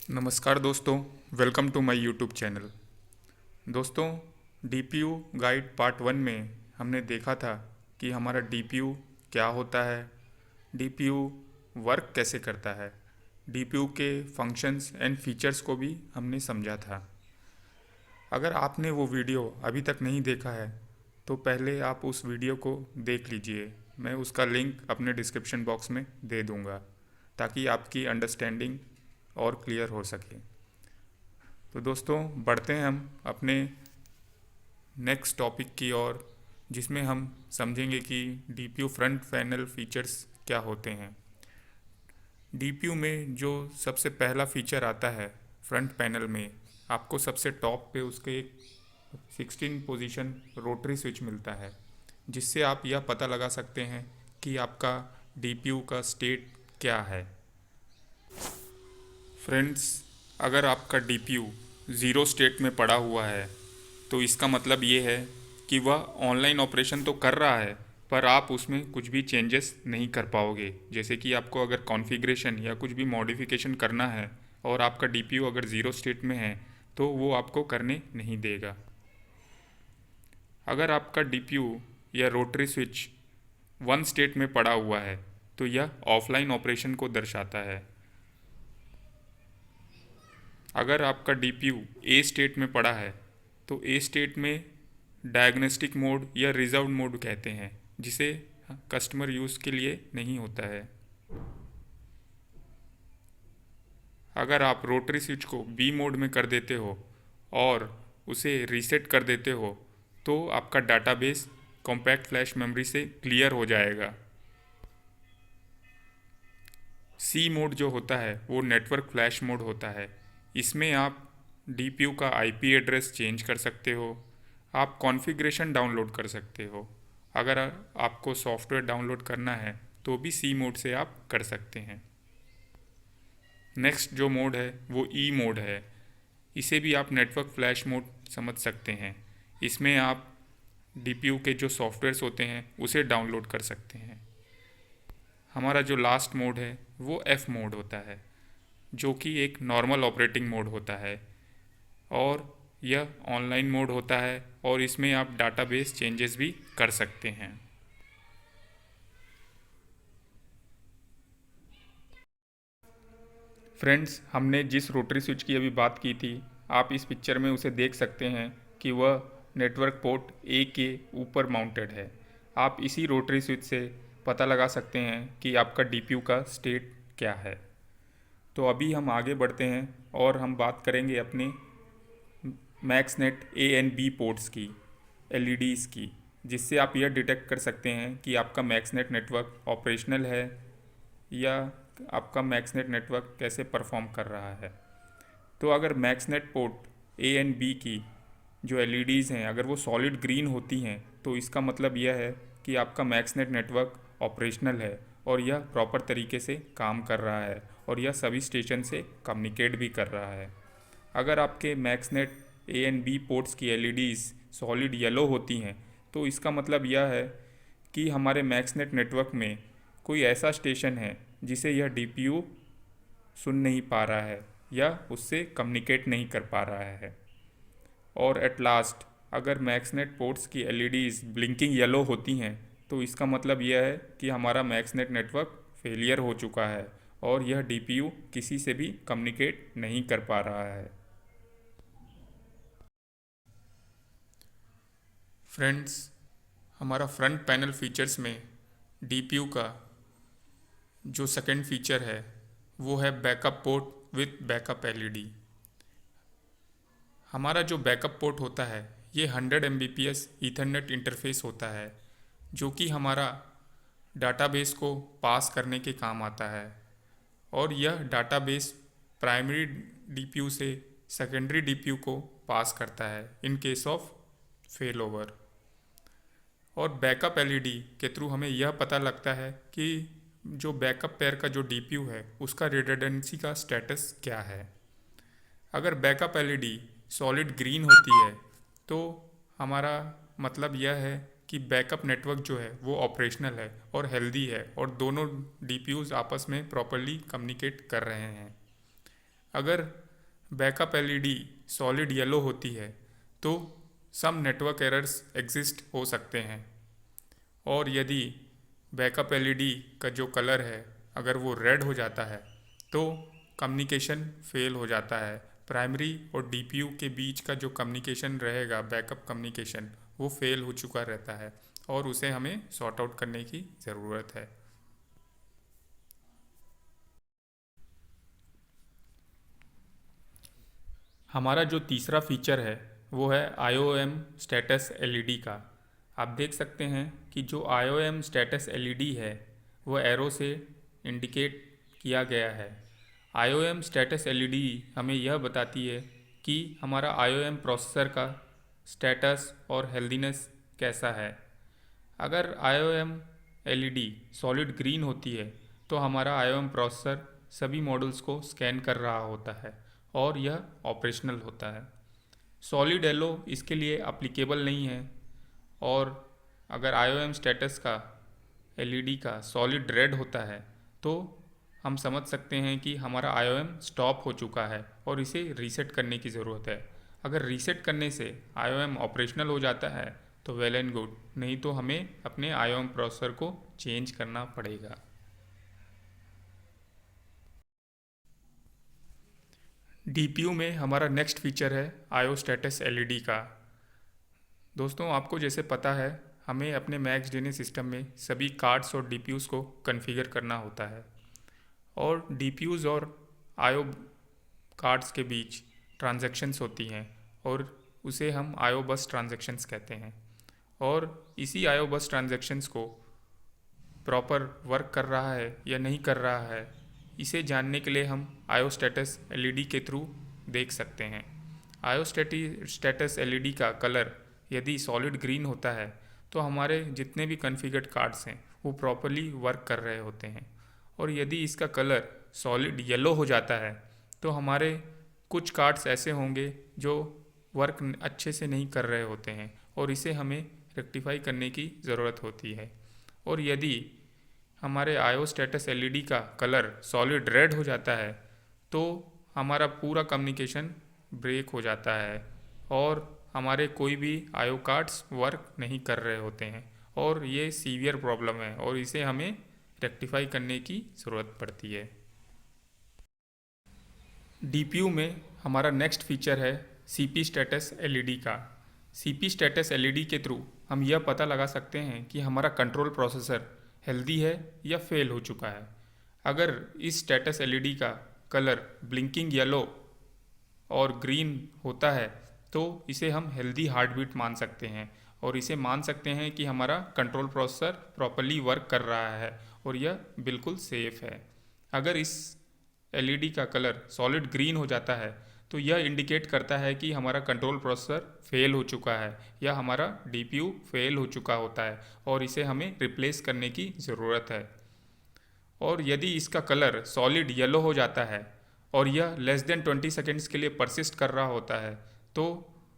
नमस्कार दोस्तों, welcome to my YouTube channel. दोस्तों, डीपीयू गाइड पार्ट 1 में हमने देखा था कि हमारा डीपीयू क्या होता है, डीपीयू वर्क कैसे करता है, डीपीयू के फंक्शंस एंड फीचर्स को भी हमने समझा था। अगर आपने वो वीडियो अभी तक नहीं देखा है तो पहले आप उस वीडियो को देख लीजिए। मैं उसका लिंक अपने डिस्क्रिप्शन बॉक्स में दे दूँगा ताकि आपकी अंडरस्टैंडिंग और क्लियर हो सके। तो दोस्तों, बढ़ते हैं हम अपने नेक्स्ट टॉपिक की ओर, जिसमें हम समझेंगे कि डीपीयू फ्रंट पैनल फीचर्स क्या होते हैं। डीपीयू में जो सबसे पहला फीचर आता है फ्रंट पैनल में, आपको सबसे टॉप पे उसके एक 16 पोजीशन रोटरी स्विच मिलता है, जिससे आप यह पता लगा सकते हैं कि आपका डीपीयू का स्टेट क्या है। फ्रेंड्स, अगर आपका डीपीयू ज़ीरो स्टेट में पड़ा हुआ है तो इसका मतलब ये है कि वह ऑनलाइन ऑपरेशन तो कर रहा है, पर आप उसमें कुछ भी चेंजेस नहीं कर पाओगे। जैसे कि आपको अगर कॉन्फ़िगरेशन या कुछ भी मॉडिफिकेशन करना है और आपका डीपीयू अगर ज़ीरो स्टेट में है तो वो आपको करने नहीं देगा। अगर आपका डीपीयू या रोटरी स्विच वन स्टेट में पड़ा हुआ है तो यह ऑफलाइन ऑपरेशन को दर्शाता है। अगर आपका डीपीयू ए स्टेट में पड़ा है तो ए स्टेट में डायग्नोस्टिक मोड या रिजर्व मोड कहते हैं, जिसे कस्टमर यूज़ के लिए नहीं होता है। अगर आप रोटरी स्विच को बी मोड में कर देते हो और उसे रीसेट कर देते हो तो आपका डाटाबेस कॉम्पैक्ट फ्लैश मेमोरी से क्लियर हो जाएगा। सी मोड जो होता है वो नेटवर्क फ्लैश मोड होता है। इसमें आप डीपीयू का आईपी एड्रेस चेंज कर सकते हो, आप कॉन्फ़िगरेशन डाउनलोड कर सकते हो। अगर आपको सॉफ्टवेयर डाउनलोड करना है तो भी सी मोड से आप कर सकते हैं। नेक्स्ट जो मोड है वो ई मोड है। इसे भी आप नेटवर्क फ्लैश मोड समझ सकते हैं। इसमें आप डीपीयू के जो सॉफ्टवेयर्स होते हैं उसे डाउनलोड कर सकते हैं। हमारा जो लास्ट मोड है वो एफ मोड होता है, जो कि एक नॉर्मल ऑपरेटिंग मोड होता है और यह ऑनलाइन मोड होता है और इसमें आप डाटाबेस चेंजेस भी कर सकते हैं। फ्रेंड्स, हमने जिस रोटरी स्विच की अभी बात की थी, आप इस पिक्चर में उसे देख सकते हैं कि वह नेटवर्क पोर्ट ए के ऊपर माउंटेड है। आप इसी रोटरी स्विच से पता लगा सकते हैं कि आपका डीपीयू का स्टेट क्या है। तो अभी हम आगे बढ़ते हैं और हम बात करेंगे अपने मैक्सनेट ए एंड बी पोर्ट्स की, एलईडीज़ की, जिससे आप यह डिटेक्ट कर सकते हैं कि आपका मैक्सनेट नेटवर्क ऑपरेशनल है या आपका मैक्सनेट नेटवर्क कैसे परफॉर्म कर रहा है। तो अगर मैक्सनेट पोर्ट ए एंड बी की जो एलईडीज़ हैं अगर वो सॉलिड ग्रीन होती हैं तो इसका मतलब यह है कि आपका मैक्सनेट नेटवर्क ऑपरेशनल है और यह प्रॉपर तरीके से काम कर रहा है और यह सभी स्टेशन से कम्युनिकेट भी कर रहा है। अगर आपके मैक्सनेट ए एंड बी पोर्ट्स की एलईडीज़ सॉलिड येलो होती हैं तो इसका मतलब यह है कि हमारे मैक्सनेट नेटवर्क में कोई ऐसा स्टेशन है जिसे यह डीपीयू सुन नहीं पा रहा है या उससे कम्युनिकेट नहीं कर पा रहा है। और एट लास्ट, अगर मैक्सनेट पोर्ट्स की एलईडीज़ ब्लिंकिंग येलो होती हैं तो इसका मतलब यह है कि हमारा मैक्सनेट नेटवर्क फेलियर हो चुका है और यह डीपीयू किसी से भी कम्युनिकेट नहीं कर पा रहा है। फ्रेंड्स, हमारा फ्रंट पैनल फीचर्स में डीपीयू का जो सेकंड फीचर है वो है backup port with backup LED. हमारा जो बैकअप पोर्ट होता है ये 100 Mbps ईथरनेट इंटरफेस होता है, जो कि हमारा डाटाबेस को पास करने के काम आता है और यह डाटाबेस प्राइमरी डीपीयू से सेकेंडरी डीपीयू को पास करता है in case of fail over. और बैकअप एलईडी के थ्रू हमें यह पता लगता है कि जो बैकअप पेयर का जो डीपीयू है उसका रिडंडेंसी का स्टेटस क्या है। अगर बैकअप एलईडी सॉलिड ग्रीन होती है तो हमारा मतलब यह है कि बैकअप नेटवर्क जो है वो ऑपरेशनल है और हेल्दी है और दोनों डीपीयूज़ आपस में प्रॉपरली कम्युनिकेट कर रहे हैं। अगर बैकअप एलईडी सॉलिड येलो होती है तो सम नेटवर्क एरर्स एग्जिस्ट हो सकते हैं, और यदि बैकअप एलईडी का जो कलर है अगर वो रेड हो जाता है तो कम्युनिकेशन फेल हो जाता है। प्राइमरी और डीपीयू के बीच का जो कम्युनिकेशन रहेगा, बैकअप कम्युनिकेशन, वो फेल हो चुका रहता है और उसे हमें सॉर्ट आउट करने की ज़रूरत है। हमारा जो तीसरा फीचर है वो है IOM स्टेटस एलईडी का। आप देख सकते हैं कि जो IOM स्टेटस एलईडी है वो एरो से इंडिकेट किया गया है। IOM स्टेटस एलईडी हमें यह बताती है कि हमारा IOM प्रोसेसर का स्टेटस और हेल्दीनेस कैसा है। अगर IOM एलईडी सॉलिड ग्रीन होती है तो हमारा IOM प्रोसेसर सभी मॉडल्स को स्कैन कर रहा होता है और यह ऑपरेशनल होता है। सॉलिड येलो इसके लिए अप्लीकेबल नहीं है, और अगर IOM स्टेटस का एलईडी का सॉलिड रेड होता है तो हम समझ सकते हैं कि हमारा IOM स्टॉप हो चुका है और इसे रीसेट करने की ज़रूरत है। अगर रीसेट करने से IOM ऑपरेशनल हो जाता है तो वेल एंड गुड, नहीं तो हमें अपने IOM प्रोसेसर को चेंज करना पड़ेगा। डीपीयू में हमारा नेक्स्ट फीचर है IO स्टेटस एलईडी का। दोस्तों, आपको जैसे पता है हमें अपने मैक्स डीएनए सिस्टम में सभी कार्ड्स और डीपीयूज़ को कॉन्फ़िगर करना होता है, और डीपीयूज़ और IO कार्ड्स के बीच ट्रांजैक्शंस होती हैं और उसे हम IO बस ट्रांजैक्शंस कहते हैं। और इसी IO बस ट्रांजैक्शंस को प्रॉपर वर्क कर रहा है या नहीं कर रहा है, इसे जानने के लिए हम IO स्टेटस एलईडी के थ्रू देख सकते हैं। IO स्टेटस एलईडी का कलर यदि सॉलिड ग्रीन होता है तो हमारे जितने भी कॉन्फ़िगर्ड कार्ड्स हैं वो प्रॉपरली वर्क कर रहे होते हैं, और यदि इसका कलर सॉलिड येलो हो जाता है तो हमारे कुछ कार्ड्स ऐसे होंगे जो वर्क अच्छे से नहीं कर रहे होते हैं और इसे हमें रेक्टिफाई करने की ज़रूरत होती है। और यदि हमारे IO स्टेटस एलईडी का कलर सॉलिड रेड हो जाता है तो हमारा पूरा कम्युनिकेशन ब्रेक हो जाता है और हमारे कोई भी IO कार्ड्स वर्क नहीं कर रहे होते हैं, और ये सीवियर प्रॉब्लम है और इसे हमें रेक्टिफाई करने की ज़रूरत पड़ती है। डीपीयू में हमारा नेक्स्ट फीचर है CP स्टेटस एलईडी का। CP स्टेटस एलईडी के थ्रू हम यह पता लगा सकते हैं कि हमारा कंट्रोल प्रोसेसर हेल्दी है या फेल हो चुका है। अगर इस स्टेटस एलईडी का कलर ब्लिंकिंग येलो और ग्रीन होता है तो इसे हम हेल्दी हार्ट बीट मान सकते हैं, और इसे मान सकते हैं कि हमारा कंट्रोल प्रोसेसर प्रॉपरली वर्क कर रहा है और यह बिल्कुल सेफ है। अगर इस एलईडी का कलर सॉलिड ग्रीन हो जाता है तो यह इंडिकेट करता है कि हमारा कंट्रोल प्रोसेसर फेल हो चुका है या हमारा डीपीयू फेल हो चुका होता है और इसे हमें रिप्लेस करने की ज़रूरत है। और यदि इसका कलर सॉलिड येलो हो जाता है और यह लेस देन 20 सेकेंड्स के लिए परसिस्ट कर रहा होता है तो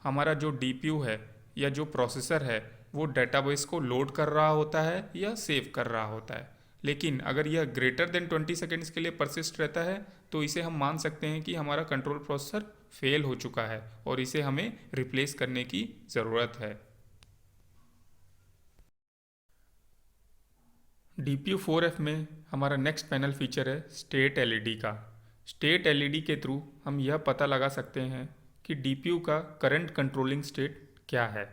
हमारा जो डीपीयू है या जो प्रोसेसर है वो डेटाबेस को लोड कर रहा होता है या सेव कर रहा होता है। लेकिन अगर यह ग्रेटर देन 20 सेकेंड्स के लिए परसिस्ट रहता है तो इसे हम मान सकते हैं कि हमारा कंट्रोल प्रोसेसर फेल हो चुका है और इसे हमें रिप्लेस करने की ज़रूरत है। DPU 4F में हमारा नेक्स्ट पैनल फीचर है स्टेट एलईडी का। स्टेट एलईडी के थ्रू हम यह पता लगा सकते हैं कि DPU का करंट कंट्रोलिंग स्टेट क्या है।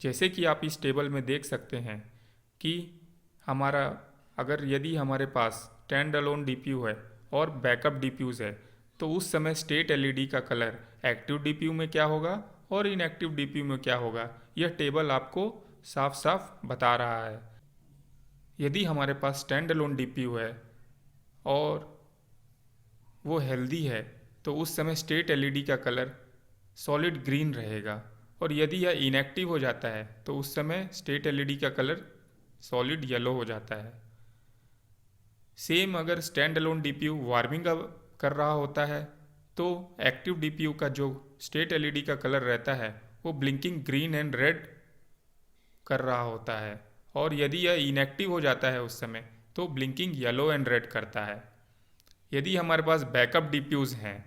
जैसे कि आप इस टेबल में देख सकते हैं कि हमारा अगर यदि हमारे पास स्टैंड अलोन DPU है और बैकअप DPUs है तो उस समय स्टेट एलईडी का कलर एक्टिव DPU में क्या होगा और इनएक्टिव DPU में क्या होगा, यह टेबल आपको साफ साफ बता रहा है। यदि हमारे पास स्टैंड अलोन DPU है और वो हेल्दी है तो उस समय स्टेट एलईडी का कलर सॉलिड ग्रीन रहेगा, और यदि यह इनएक्टिव हो जाता है तो उस समय स्टेट एलईडी का कलर सॉलिड येलो हो जाता है। सेम अगर स्टैंड अलोन DPU वार्मिंग कर रहा होता है तो एक्टिव DPU का जो स्टेट एलईडी का कलर रहता है वो ब्लिंकिंग ग्रीन एंड रेड कर रहा होता है, और यदि यह इनएक्टिव हो जाता है उस समय तो ब्लिंकिंग येलो एंड रेड करता है। यदि हमारे पास बैकअप DPUs हैं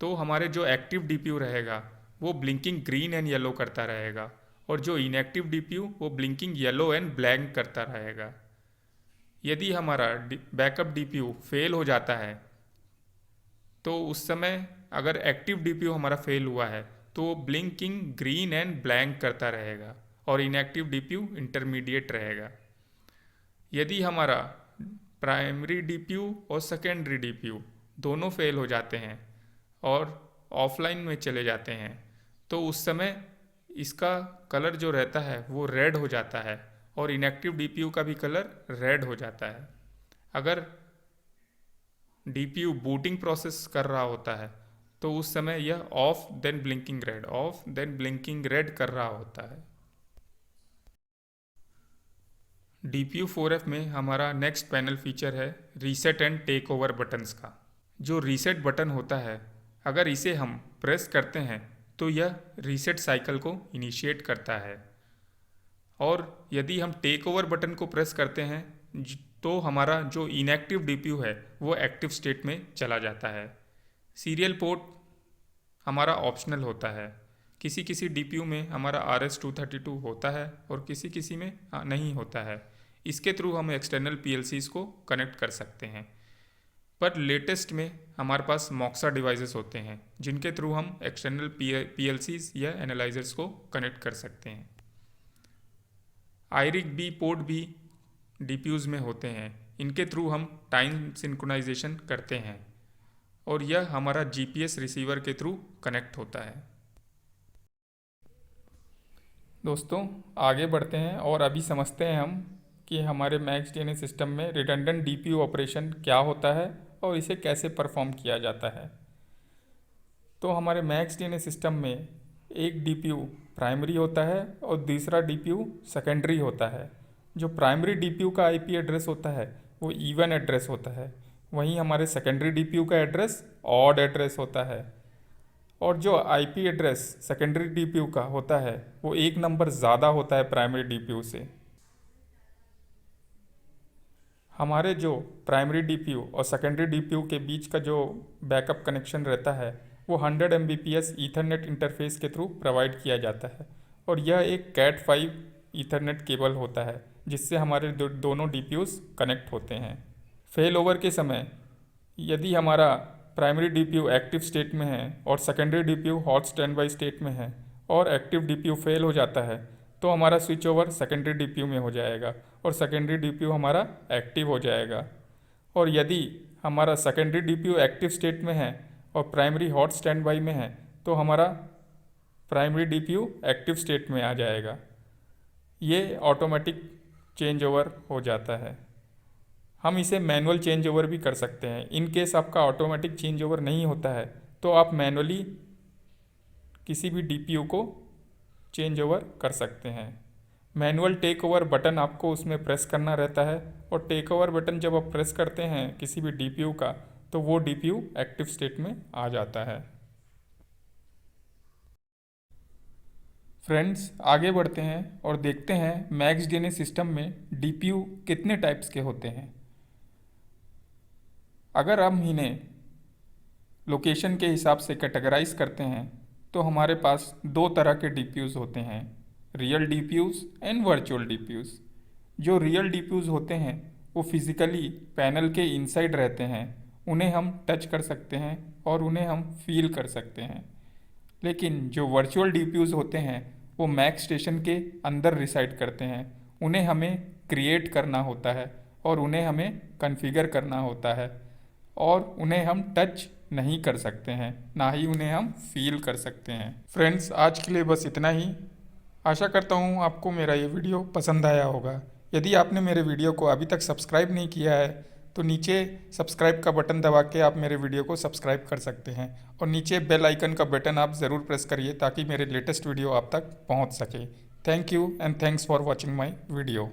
तो हमारे जो एक्टिव डीपीयू रहेगा वो ब्लिंकिंग ग्रीन एंड येलो करता रहेगा, और जो इनएक्टिव डीपीयू वो ब्लिंकिंग येलो एंड ब्लैंक करता रहेगा। यदि हमारा बैकअप डीपीयू फेल हो जाता है तो उस समय अगर एक्टिव डीपीयू हमारा फेल हुआ है तो वो ब्लिंकिंग ग्रीन एंड ब्लैंक करता रहेगा, और इनएक्टिव डीपीयू इंटरमीडिएट रहेगा। यदि हमारा प्राइमरी डीपीयू और सेकेंडरी डीपीयू दोनों फेल हो जाते हैं और ऑफलाइन में चले जाते हैं तो उस समय इसका कलर जो रहता है वो रेड हो जाता है, और इनएक्टिव डीपीयू का भी कलर रेड हो जाता है। अगर डीपीयू बूटिंग प्रोसेस कर रहा होता है तो उस समय यह off then blinking red, off then blinking red कर रहा होता है। DPU 4F में हमारा नेक्स्ट पैनल फीचर है reset and take over buttons का। जो रीसेट बटन होता है, अगर इसे हम प्रेस करते हैं तो यह रीसेट साइकिल को इनिशिएट करता है, और यदि हम टेक ओवर बटन को प्रेस करते हैं तो हमारा जो इनएक्टिव DPU है वो एक्टिव स्टेट में चला जाता है। सीरियल पोर्ट हमारा ऑप्शनल होता है। किसी किसी DPU में हमारा RS-232 होता है और किसी किसी में नहीं होता है। इसके थ्रू हम एक्सटर्नल PLCs को कनेक्ट कर सकते हैं, पर लेटेस्ट में हमारे पास मॉक्सा डिवाइसेस होते हैं जिनके थ्रू हम एक्सटर्नल PLCs या एनालाइजर्स को कनेक्ट कर सकते हैं। IRIG-B पोर्ट भी DPUs में होते हैं। इनके थ्रू हम टाइम सिंक्रोनाइजेशन करते हैं, और यह हमारा GPS रिसीवर के थ्रू कनेक्ट होता है। दोस्तों आगे बढ़ते हैं और अभी समझते हैं हम कि हमारे मैक्स DNA सिस्टम में रिडंडेंट DPU ऑपरेशन क्या होता है और इसे कैसे परफॉर्म किया जाता है। तो हमारे मैक्स DNA सिस्टम में एक DPU प्राइमरी होता है और दूसरा DPU सेकेंडरी होता है। जो प्राइमरी DPU का IP एड्रेस होता है वो इवन एड्रेस होता है, वहीं हमारे सेकेंडरी DPU का एड्रेस ऑड एड्रेस होता है। और जो IP एड्रेस सेकेंडरी DPU का होता है वो एक नंबर ज़्यादा होता है प्राइमरी DPU से। हमारे जो प्राइमरी DPU और सेकेंडरी DPU के बीच का जो बैकअप कनेक्शन रहता है वो 100 Mbps ईथरनेट इंटरफेस के थ्रू प्रोवाइड किया जाता है, और यह एक Cat5 ईथरनेट केबल होता है जिससे हमारे दोनों DPUs कनेक्ट होते हैं। फेल ओवर के समय यदि हमारा प्राइमरी DPU एक्टिव स्टेट में है और secondary DPU hot stand by state में है और एक्टिव DPU फेल हो जाता है तो हमारा स्विच ओवर सेकेंडरी DPU में हो जाएगा और सेकेंडरी DPU हमारा एक्टिव हो जाएगा। और यदि हमारा सेकेंडरी DPU एक्टिव स्टेट में है और प्राइमरी हॉट स्टैंड बाई में है तो हमारा प्राइमरी DPU एक्टिव स्टेट में आ जाएगा। ये ऑटोमेटिक चेंज ओवर हो जाता है। हम इसे मैनुअल चेंज ओवर भी कर सकते हैं। इन केस आपका ऑटोमेटिक चेंज ओवर नहीं होता है तो आप मैनुअली किसी भी DPU को चेंज ओवर कर सकते हैं। मैनुअल टेक ओवर बटन आपको उसमें प्रेस करना रहता है, और टेक ओवर बटन जब आप प्रेस करते हैं किसी भी DPU का तो वो DPU एक्टिव स्टेट में आ जाता है। फ्रेंड्स आगे बढ़ते हैं और देखते हैं मैक्स DNA सिस्टम में DPU कितने टाइप्स के होते हैं। अगर हम इन्हें लोकेशन के हिसाब से कैटेगराइज करते हैं तो हमारे पास दो तरह के DPUs होते हैं, real DPUs and virtual DPUs। जो रियल DPUs होते हैं वो फिज़िकली पैनल के इनसाइड रहते हैं, उन्हें हम टच कर सकते हैं और उन्हें हम फील कर सकते हैं। लेकिन जो वर्चुअल DPUs होते हैं वो मैक स्टेशन के अंदर रिसाइड करते हैं, उन्हें हमें क्रिएट करना होता है और उन्हें हमें कॉन्फ़िगर करना होता है, और उन्हें हम टच नहीं कर सकते हैं, ना ही उन्हें हम फील कर सकते हैं। फ्रेंड्स आज के लिए बस इतना ही। आशा करता हूँ आपको मेरा ये वीडियो पसंद आया होगा। यदि आपने मेरे वीडियो को अभी तक सब्सक्राइब नहीं किया है तो नीचे सब्सक्राइब का बटन दबा के आप मेरे वीडियो को सब्सक्राइब कर सकते हैं, और नीचे बेल आइकन का बटन आप ज़रूर प्रेस करिए ताकि मेरे लेटेस्ट वीडियो आप तक पहुँच सके। Thank you and thanks for watching my video.